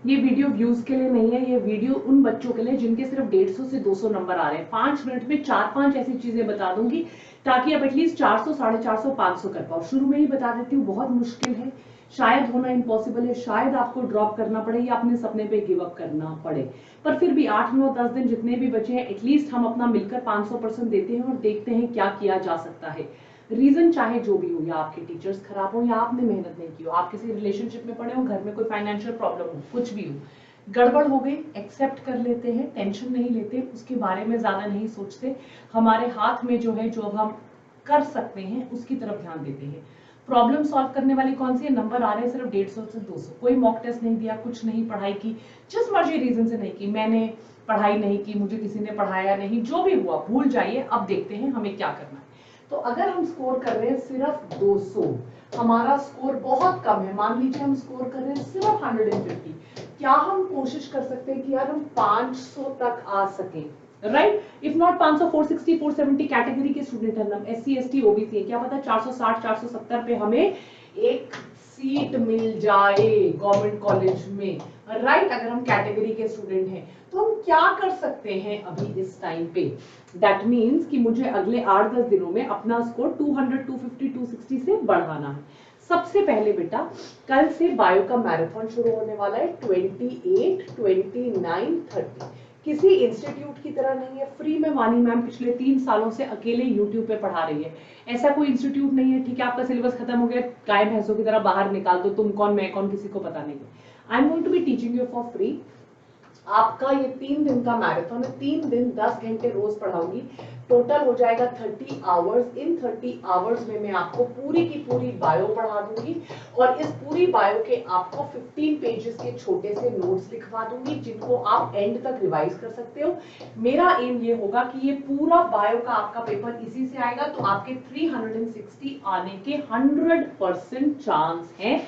ये video views के लिए नहीं है, ये वीडियो उन बच्चों के लिए जिनके सिर्फ 150 से 200 नंबर आ रहे हैं। 5 मिनट में 4-5 ऐसी चीजें बता दूंगी ताकि आप एटलीस्ट 400, 450, 500 कर पाओ। शुरू में ही बता देती हूँ, बहुत मुश्किल है, शायद होना इम्पॉसिबल है, शायद आपको ड्रॉप करना पड़े या अपने सपने पे गिव अप करना पड़े, पर फिर भी 8, 9, 10 दिन जितने भी बचे हैं एटलीस्ट हम अपना मिलकर 500% देते हैं और देखते हैं क्या किया जा सकता है। रीजन चाहे जो भी हो, या आपके टीचर्स खराब हो या आपने मेहनत नहीं की हो, आप किसी रिलेशनशिप में पड़े हो, घर में कोई फाइनेंशियल प्रॉब्लम हो, कुछ भी हो, गड़बड़ हो गई, एक्सेप्ट कर लेते हैं, टेंशन नहीं लेते, उसके बारे में ज्यादा नहीं सोचते, हमारे हाथ में जो है, जो अब हम कर सकते हैं उसकी तरफ ध्यान देते हैं। प्रॉब्लम सॉल्व करने वाली कौन सी है? नंबर आ रहे हैं सिर्फ 150 से 200, कोई मॉक टेस्ट नहीं दिया, कुछ नहीं, पढ़ाई की जिस मर्जी रीजन से नहीं की, मैंने पढ़ाई नहीं की, मुझे किसी ने पढ़ाया नहीं, जो भी हुआ भूल जाइए, अब देखते हैं हमें क्या करना है। तो अगर हम स्कोर कर रहे हैं सिर्फ 200, हमारा स्कोर बहुत कम है, मान लीजिए हम स्कोर कर रहे हैं सिर्फ 150, क्या हम कोशिश कर सकते हैं कि यार हम 500 तक आ सके? राइट, इफ नॉट 500, 460, 470 कैटेगरी के स्टूडेंट हैं, हम SC, ST, OBC है, क्या पता 460, 470 पे हमें एक सीट मिल जाए गवर्नमेंट कॉलेज में। राइट, अगर हम कैटेगरी के स्टूडेंट हैं तो हम क्या कर सकते हैं अभी इस टाइम पे? दैट मीन्स कि मुझे अगले 8-10 दिनों में अपना स्कोर 200, 250, 260 से बढ़ाना है। सबसे पहले बेटा, कल से बायो का मैराथन शुरू होने वाला है, 28, 29, 30। किसी इंस्टीट्यूट की तरह नहीं है, फ्री में वानी मैम पिछले 3 सालों से अकेले यूट्यूब पे पढ़ा रही है। ऐसा कोई इंस्टीट्यूट नहीं है, ठीक है, आपका सिलेबस खत्म हो गया, गाय भैंसों की तरह बाहर निकाल दो, तुम कौन मैं कौन किसी को पता नहीं है। I am going to be teaching you for free. आपका ये 3 दिन का मैराथन है, 3 दिन 10 घंटे रोज पढ़ाऊंगी, टोटल हो जाएगा 30 आवर्स। इन 30 आवर्स में मैं आपको पूरी की पूरी बायो पढ़ा दूंगी और इस पूरी बायो के आपको 15 पेजेस के छोटे से नोट्स लिखवा दूंगी जिनको आप एंड तक रिवाइज कर सकते हो। मेरा एम ये होगा कि ये पूरा बायो का आपका पेपर इसी से आएगा, तो आपके 360 आने के 100% चांस है,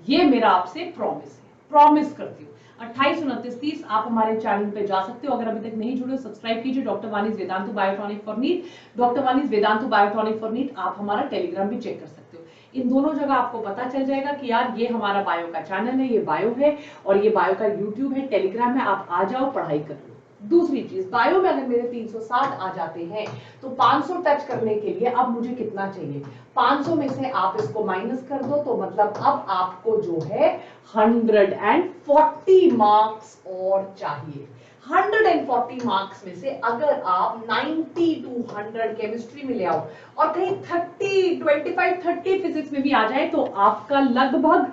ये मेरा आपसे प्रॉमिस है, प्रॉमिस करती हूँ। 28, 29, 30 आप हमारे चैनल पे जा सकते हो, अगर अभी तक नहीं जुड़े सब्सक्राइब कीजिए, doctor Vani's Vedantu Biotonic for NEET, doctor Vani's Vedantu Biotonic for NEET. आप हमारा टेलीग्राम भी चेक कर सकते हो, इन दोनों जगह आपको पता चल जाएगा कि यार ये हमारा बायो का चैनल है, ये बायो है और ये बायो का यूट्यूब है, टेलीग्राम है, आप आ जाओ, पढ़ाई कर लो। दूसरी चीज, बायो में अगर मेरे 360 आ जाते हैं तो 500 टच करने के लिए अब मुझे कितना चाहिए? 500 में से आप इसको माइनस कर दो, तो मतलब अब आपको जो है 140 मार्क्स और चाहिए। 140 मार्क्स में से अगर आप 90 to 100 केमिस्ट्री में ले आओ और कहीं 25, 30 फिजिक्स में भी आ जाए तो आपका लगभग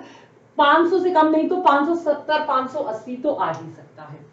500 से कम नहीं तो 570, 580 तो आ ही सकता है।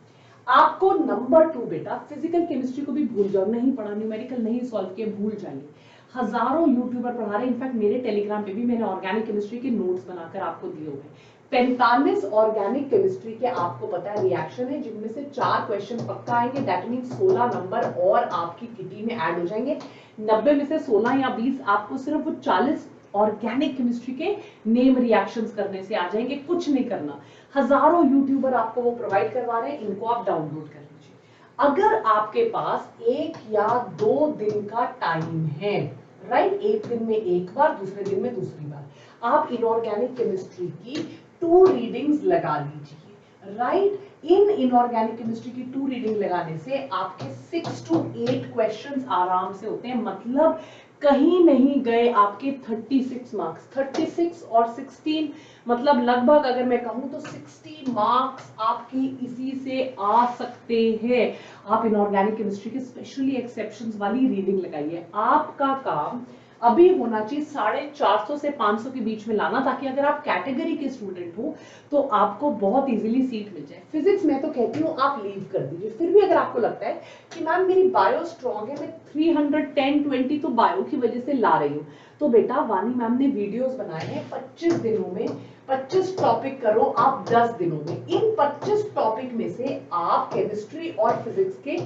आपको नंबर 2 बेटा, फिजिकल केमिस्ट्री को भी भूल जाओ, नहीं पढ़ा, न्यूमेरिकल नहीं सॉल्व किए, भूल जाइए। हजारों यूट्यूबर पढ़ा रहे, इनफैक्ट मेरे टेलीग्राम पे भी मैंने ऑर्गेनिक केमिस्ट्री के नोट्स बनाकर आपको दिए हुए हैं। 45 ऑर्गेनिक केमिस्ट्री के आपको पता है रिएक्शन है, जिनमें से 4 क्वेश्चन पक्का आएंगे, दैट मीन 16 नंबर और आपकी किटी में ऐड हो जाएंगे। 90 में से 16 या 20 आपको सिर्फ वो 40 ऑर्गेनिक केमिस्ट्री के नेम रिएक्शंस करने से आ जाएंगे, कुछ नहीं करना। हजारों यूट्यूबर आपको वो प्रोवाइड करवा रहे हैं, इनको आप डाउनलोड कर लीजिए। अगर आपके पास 1 या 2 दिन का टाइम है, राइट, एक दिन में एक बार, दूसरे दिन में दूसरी बार, आप इनऑर्गेनिक केमिस्ट्री की 2 रीडिंग्स लगा लीजिए। राइट, इन इनऑर्गेनिक केमिस्ट्री की 2 रीडिंग लगाने से आपके 6 to 8 क्वेश्चंस आराम से होते हैं, मतलब कहीं नहीं गए आपके 36 मार्क्स। 36 और 16 मतलब लगभग अगर मैं कहूं तो 60 मार्क्स आपकी इसी से आ सकते हैं। आप इनऑर्गेनिक केमिस्ट्री के स्पेशली एक्सेप्शंस वाली रीडिंग लगाइए। आपका काम अभी होना चाहिए 450 से 500 के बीच में लाना, ताकि अगर आप कैटेगरी के स्टूडेंट हो तो आपको बहुत इजीली सीट मिल जाए। फिजिक्स में तो कहती हूँ आप लीव कर दीजिए, फिर भी अगर आपको लगता है कि मैम मेरी बायो स्ट्रॉन्ग है, मैं 310, 20 तो बायो की वजह से ला रही हूँ, तो बेटा वानी मैम ने वीडियोस बनाए हैं 25 दिनों में, 25 टॉपिक करो आप 10 दिनों में। इन 25 टॉपिक में से आप केमिस्ट्री और फिजिक्स के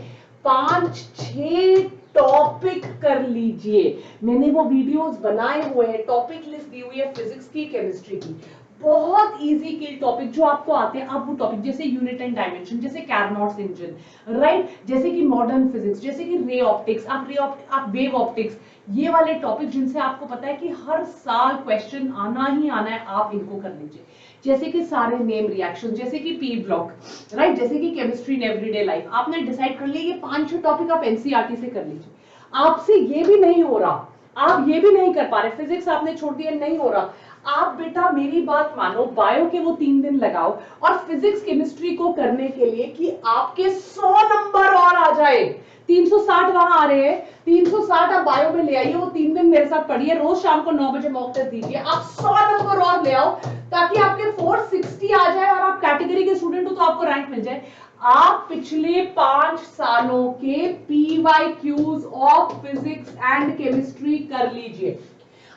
5-6 टॉपिक कर लीजिए। मैंने वो वीडियोस बनाए हुए हैं, टॉपिक लिस्ट दी हुई है फिजिक्स की, केमिस्ट्री की, बहुत इजी के टॉपिक जो आपको आते हैं, आप वो टॉपिक जैसे यूनिट एंड डायमेंशन, जैसे कैरनॉट्स इंजन, राइट, जैसे कि मॉडर्न फिजिक्स, जैसे कि रे ऑप्टिक्स, आप वेव ऑप्टिक्स, ये वाले टॉपिक जिनसे आपको पता है कि हर साल क्वेश्चन आना ही आना है, आप इनको कर लीजिए। जैसे कि सारे नेम रिएक्शन, जैसे कि पी ब्लॉक, राइट, जैसे कि केमिस्ट्री इन एवरीडे लाइफ। आपने डिसाइड कर लिया ये 5-6 टॉपिक आप एनसीईआरटी से कर लीजिए। आपसे ये भी नहीं हो रहा, आप ये भी नहीं कर पा रहे, फिजिक्स आपने छोड़ दिया, नहीं हो रहा, आप बेटा मेरी बात मानो, बायो के वो 3 दिन लगाओ और फिजिक्स केमिस्ट्री को करने के लिए कि आपके 100 नंबर और आ जाए। 360 वहां आ रहे हैं, 360 आप बायो में ले आइए, वो 3 दिन मेरे साथ पढ़िए, रोज शाम को 9 बजे मॉक टेस्ट दीजिए, आप 100 नंबर और ले आओ ताकि आपके 460 आ जाए और आप कैटेगरी के स्टूडेंट हो तो आपको रैंक मिल जाए। आप पिछले 5 सालों के PYQs of physics and chemistry कर लीजिए।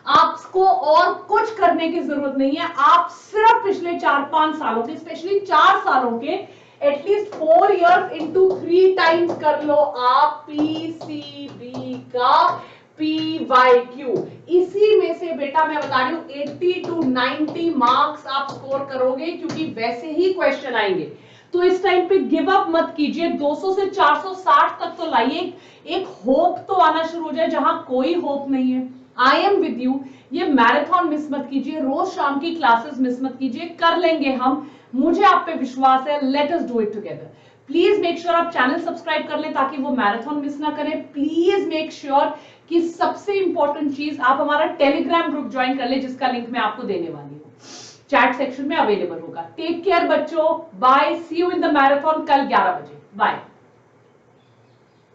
आपको और कुछ करने की जरूरत नहीं है, आप सिर्फ पिछले 4-5 सालों के, स्पेशली 4 सालों के, एटलीस्ट 4 इयर्स इंटू 3 टाइम्स कर लो आप पीसीबी का पीवाईक्यू। इसी में से बेटा मैं बता रही हूं 80 to 90 मार्क्स आप स्कोर करोगे, क्योंकि वैसे ही क्वेश्चन आएंगे। तो इस टाइम पे गिव अप मत कीजिए, 200 से 460 तक तो लाइए, एक होप तो आना शुरू हो जाए जहां कोई होप नहीं है। आई एम विद यू, ये मैराथन मिस मत कीजिए, रोज शाम की क्लासेस मिस मत कीजिए, कर लेंगे हम, मुझे आप पे विश्वास है, let us do it together. Please make sure आप चैनल सब्सक्राइब कर लें ताकि वो मैराथन मिस ना करें। प्लीज मेक श्योर कि सबसे इंपॉर्टेंट चीज आप हमारा टेलीग्राम ग्रुप ज्वाइन कर ले, जिसका लिंक मैं आपको देने वाली हूँ, चैट सेक्शन में अवेलेबल होगा। टेक केयर बच्चों, bye, see you in the marathon कल 11 बजे, बाय।